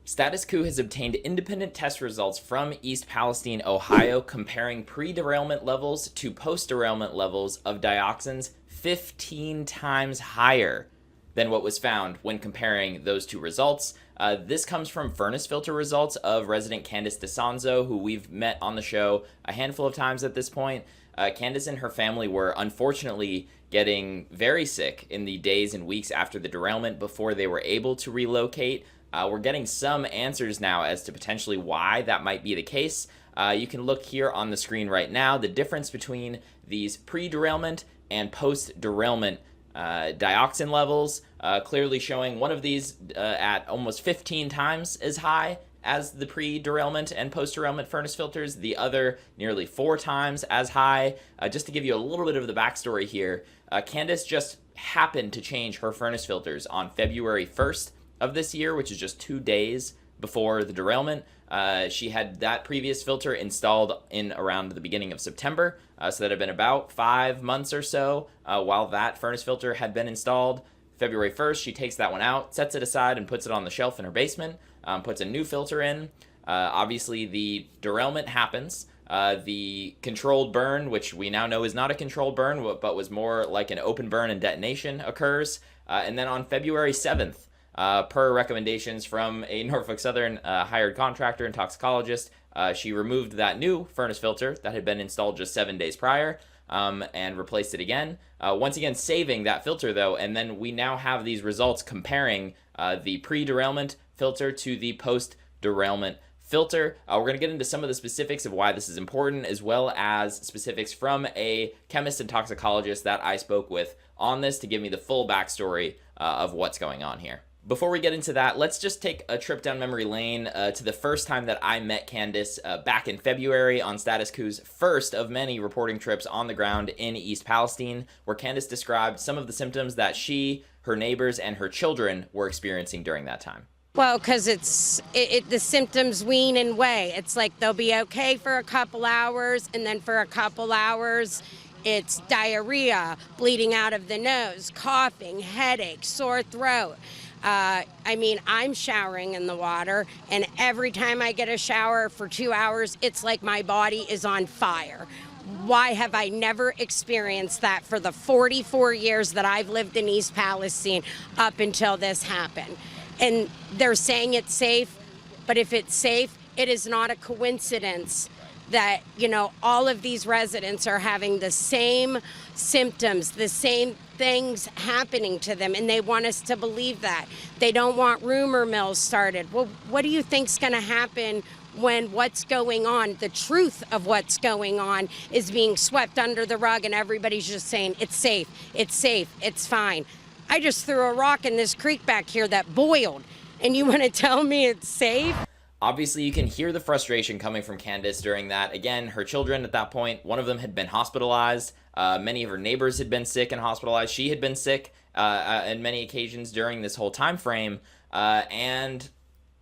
Status Coup has obtained independent test results from East Palestine, Ohio, comparing pre-derailment levels to post-derailment levels of dioxins 15 times higher than what was found when comparing those two results. This comes from furnace filter results of resident Candice DeSanzo, who we've met on the show a handful of times at this point. Candice and her family were unfortunately getting very sick in the days and weeks after the derailment before they were able to relocate. We're getting some answers now as to potentially why that might be the case. You can look here on the screen right now, the difference between these pre-derailment and post-derailment dioxin levels, clearly showing one of these at almost 15 times as high as the pre-derailment and post-derailment furnace filters, the other nearly 4 times as high. Just to give you a little bit of the backstory here, Candice just happened to change her furnace filters on February 1st of this year, which is just 2 days before the derailment. She had that previous filter installed in around the beginning of September, so that had been about 5 months or so while that furnace filter had been installed. February 1st, she takes that one out, sets it aside, and puts it on the shelf in her basement, puts a new filter in. Obviously, the derailment happens. The controlled burn, which we now know is not a controlled burn, but was more like an open burn and detonation, occurs. And then on February 7th, per recommendations from a Norfolk Southern hired contractor and toxicologist, she removed that new furnace filter that had been installed just 7 days prior and replaced it again. Once again, saving that filter, though, and then we now have these results comparing the pre-derailment filter to the post-derailment filter. We're going to get into some of the specifics of why this is important, as well as specifics from a chemist and toxicologist that I spoke with on this to give me the full backstory of what's going on here. Before we get into that, let's just take a trip down memory lane to the first time that I met Candice back in February on Status Coup's first of many reporting trips on the ground in East Palestine, where Candice described some of the symptoms that she, her neighbors, and her children were experiencing during that time. Well, because the symptoms wean and wane. It's like they'll be okay for a couple hours, and then for a couple hours, it's diarrhea, bleeding out of the nose, coughing, headache, sore throat. I'm showering in the water, and every time I get a shower for 2 hours, it's like my body is on fire. Why have I never experienced that for the 44 years that I've lived in East Palestine up until this happened? And they're saying it's safe, but if it's safe, it is not a coincidence that, all of these residents are having the same symptoms, the same things happening to them, and they want us to believe that. They don't want rumor mills started. Well, what do you think's going to happen when what's going on, the truth of what's going on, is being swept under the rug and everybody's just saying, it's safe, it's fine. I just threw a rock in this creek back here that boiled, and you want to tell me it's safe? Obviously, you can hear the frustration coming from Candice during that. Again, her children at that point, one of them had been hospitalized. Many of her neighbors had been sick and hospitalized. She had been sick on many occasions during this whole time frame. And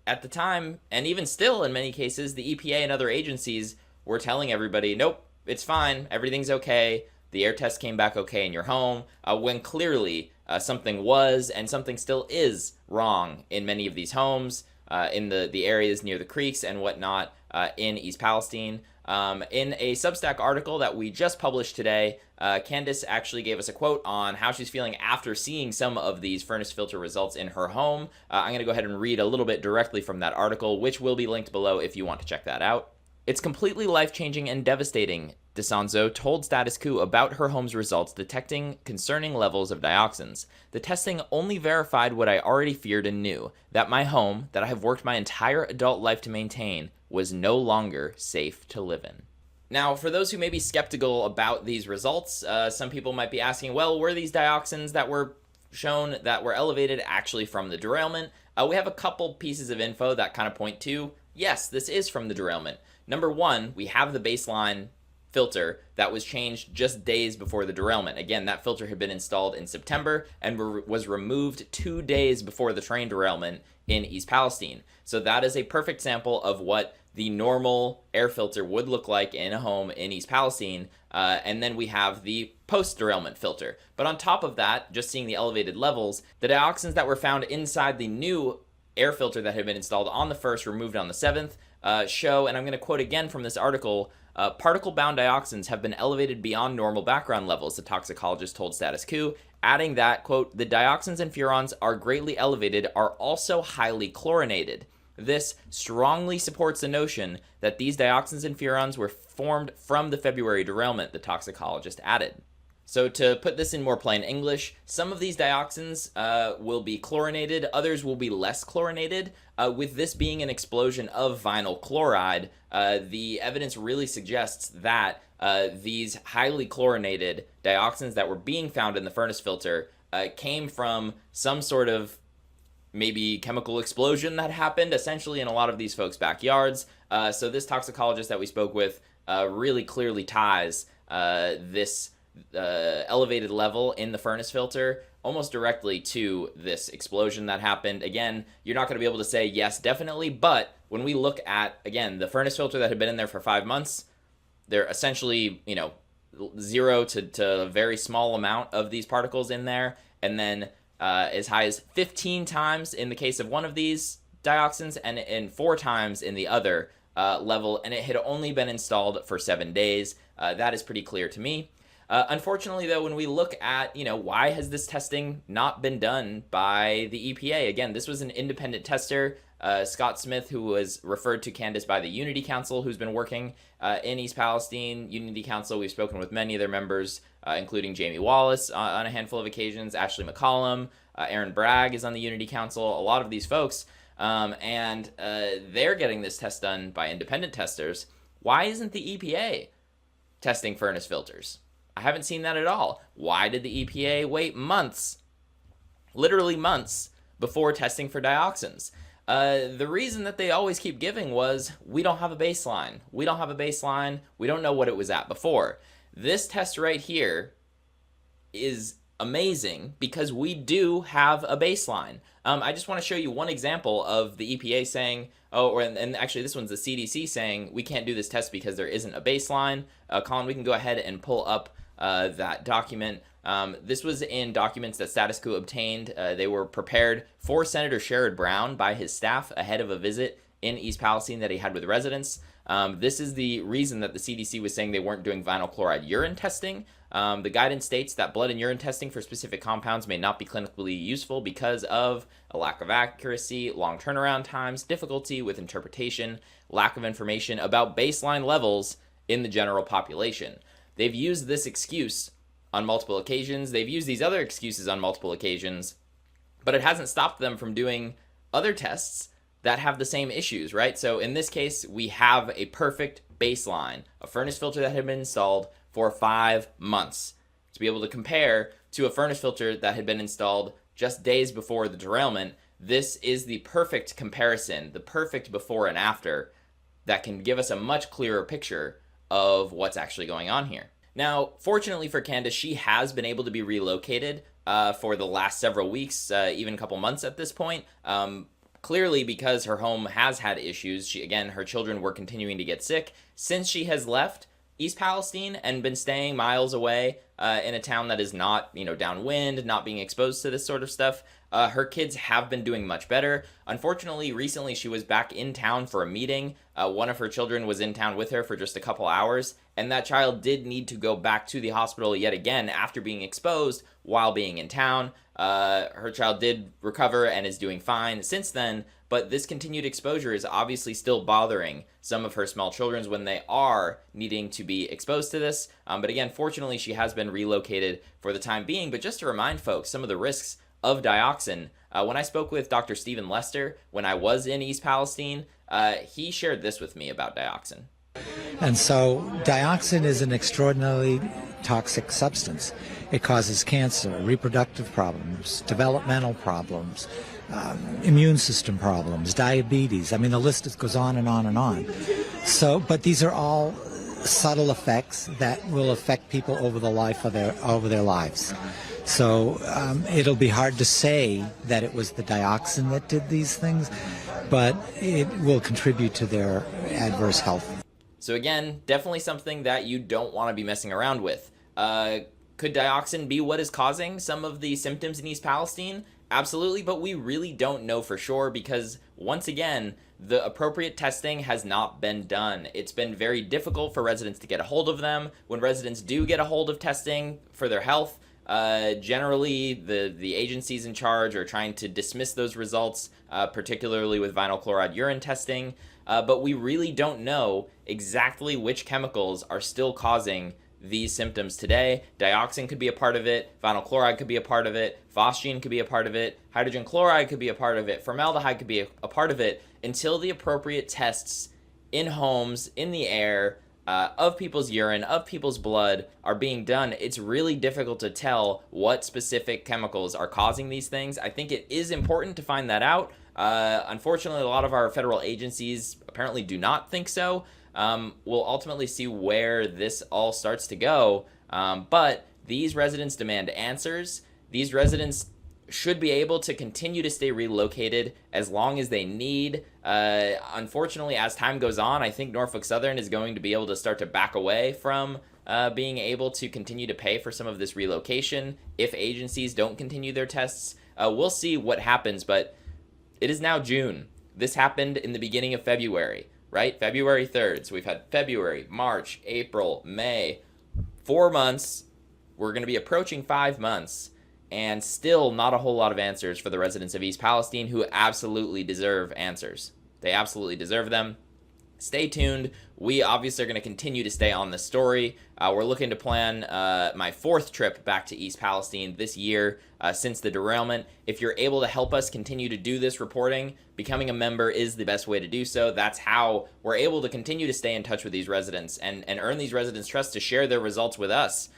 at the time, and even still in many cases, the EPA and other agencies were telling everybody, nope, it's fine, everything's okay. The air test came back okay in your home, when clearly something was and something still is wrong in many of these homes. In the areas near the creeks and whatnot in East Palestine. In a Substack article that we just published today, Candice actually gave us a quote on how she's feeling after seeing some of these furnace filter results in her home. I'm going to go ahead and read a little bit directly from that article, which will be linked below if you want to check that out. It's completely life-changing and devastating, DeSanzo told Status Coup about her home's results detecting concerning levels of dioxins. The testing only verified what I already feared and knew, that my home, that I have worked my entire adult life to maintain, was no longer safe to live in. Now, for those who may be skeptical about these results, some people might be asking, well, were these dioxins that were shown that were elevated actually from the derailment? We have a couple pieces of info that kind of point to, yes, this is from the derailment. Number one, we have the baseline filter that was changed just days before the derailment. Again, that filter had been installed in September and was removed 2 days before the train derailment in East Palestine. So that is a perfect sample of what the normal air filter would look like in a home in East Palestine. And then we have the post-derailment filter. But on top of that, just seeing the elevated levels, the dioxins that were found inside the new air filter that had been installed on the 1st, removed on the 7th, show, and I'm going to quote again from this article, particle-bound dioxins have been elevated beyond normal background levels, the toxicologist told Status Coup, adding that, quote, the dioxins and furans are greatly elevated, are also highly chlorinated. This strongly supports the notion that these dioxins and furans were formed from the February derailment, the toxicologist added. So to put this in more plain English, some of these dioxins will be chlorinated, others will be less chlorinated. With this being an explosion of vinyl chloride, the evidence really suggests that these highly chlorinated dioxins that were being found in the furnace filter came from some sort of maybe chemical explosion that happened essentially in a lot of these folks' backyards. So this toxicologist that we spoke with really clearly ties this elevated level in the furnace filter almost directly to this explosion that happened. Again, you're not going to be able to say yes, definitely, but when we look at, again, the furnace filter that had been in there for 5 months, they're essentially, 0 to a very small amount of these particles in there, and then as high as 15 times in the case of one of these dioxins and 4 times in the other level, and it had only been installed for 7 days. That is pretty clear to me. Unfortunately, though, when we look at, why has this testing not been done by the EPA? Again, this was an independent tester, Scott Smith, who was referred to Candace by the Unity Council, who's been working in East Palestine. Unity Council, we've spoken with many of their members, including Jamie Wallace on a handful of occasions, Ashley McCollum, Aaron Bragg is on the Unity Council, a lot of these folks, and they're getting this test done by independent testers. Why isn't the EPA testing furnace filters? I haven't seen that at all. Why did the EPA wait months, literally months, before testing for dioxins? The reason that they always keep giving was, we don't have a baseline. We don't have a baseline. We don't know what it was at before. This test right here is amazing because we do have a baseline. I just want to show you one example of the EPA saying, and actually this one's the CDC saying, we can't do this test because there isn't a baseline. Colin, we can go ahead and pull up that document. This was in documents that Status Coup obtained. They were prepared for Senator Sherrod Brown by his staff ahead of a visit in East Palestine that he had with residents. This is the reason that the CDC was saying they weren't doing vinyl chloride urine testing. The guidance states that blood and urine testing for specific compounds may not be clinically useful because of a lack of accuracy, long turnaround times, difficulty with interpretation, lack of information about baseline levels in the general population. They've used this excuse on multiple occasions. They've used these other excuses on multiple occasions, but it hasn't stopped them from doing other tests that have the same issues, right? So in this case, we have a perfect baseline, a furnace filter that had been installed for 5 months, to be able to compare to a furnace filter that had been installed just days before the derailment. This is the perfect comparison, the perfect before and after that can give us a much clearer picture of what's actually going on here. Now, fortunately for Candace, she has been able to be relocated for the last several weeks, even a couple months at this point. Clearly, because her home has had issues, her children were continuing to get sick. Since she has left East Palestine and been staying miles away in a town that is not, downwind, not being exposed to this sort of stuff, her kids have been doing much better. Unfortunately, recently she was back in town for a meeting. One of her children was in town with her for just a couple hours, and that child did need to go back to the hospital yet again after being exposed while being in town. Her child did recover and is doing fine since then, but this continued exposure is obviously still bothering some of her small children when they are needing to be exposed to this. But again, fortunately, she has been relocated for the time being. But just to remind folks, some of the risks of dioxin, when I spoke with Dr. Stephen Lester when I was in East Palestine, he shared this with me about dioxin. And so dioxin is an extraordinarily toxic substance. It causes cancer, reproductive problems, developmental problems, immune system problems, diabetes. I mean, the list goes on and on and on. So, but these are all subtle effects that will affect people over the life of their lives. So it'll be hard to say that it was the dioxin that did these things, but it will contribute to their adverse health. So again, definitely something that you don't want to be messing around with. Could dioxin be what is causing some of the symptoms in East Palestine? Absolutely, but we really don't know for sure because, once again, the appropriate testing has not been done. It's been very difficult for residents to get a hold of them. When residents do get a hold of testing for their health, generally the agencies in charge are trying to dismiss those results, particularly with vinyl chloride urine testing. But we really don't know exactly which chemicals are still causing these symptoms today. Dioxin could be a part of it, vinyl chloride could be a part of it, phosgene could be a part of it, hydrogen chloride could be a part of it, formaldehyde could be a part of it. Until the appropriate tests in homes, in the air, of people's urine, of people's blood are being done, it's really difficult to tell what specific chemicals are causing these things. I think it is important to find that out. Unfortunately, a lot of our federal agencies apparently do not think so. We'll ultimately see where this all starts to go. But these residents demand answers. These residents should be able to continue to stay relocated as long as they need. Unfortunately, as time goes on, I think Norfolk Southern is going to be able to start to back away from being able to continue to pay for some of this relocation if agencies don't continue their tests. We'll see what happens, but it is now June. This happened in the beginning of February, right? February 3rd. So we've had February, March, April, May, 4 months. We're going to be approaching 5 months, and still not a whole lot of answers for the residents of East Palestine who absolutely deserve answers. They absolutely deserve them. Stay tuned. We obviously are going to continue to stay on this story. We're looking to plan my 4th trip back to East Palestine this year since the derailment. If you're able to help us continue to do this reporting, becoming a member is the best way to do so. That's how we're able to continue to stay in touch with these residents and earn these residents' trust to share their results with us.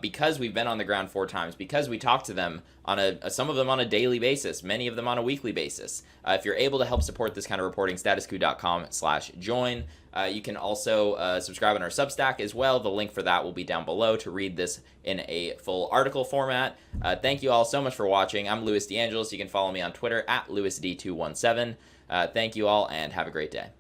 Because we've been on the ground 4 times, because we talk to them on some of them on a daily basis, many of them on a weekly basis. If you're able to help support this kind of reporting, statuscoup.com/join. You can also subscribe on our Substack as well. The link for that will be down below to read this in a full article format. Thank you all so much for watching. I'm Louis DeAngelis. You can follow me on Twitter at LouisD217. Thank you all and have a great day.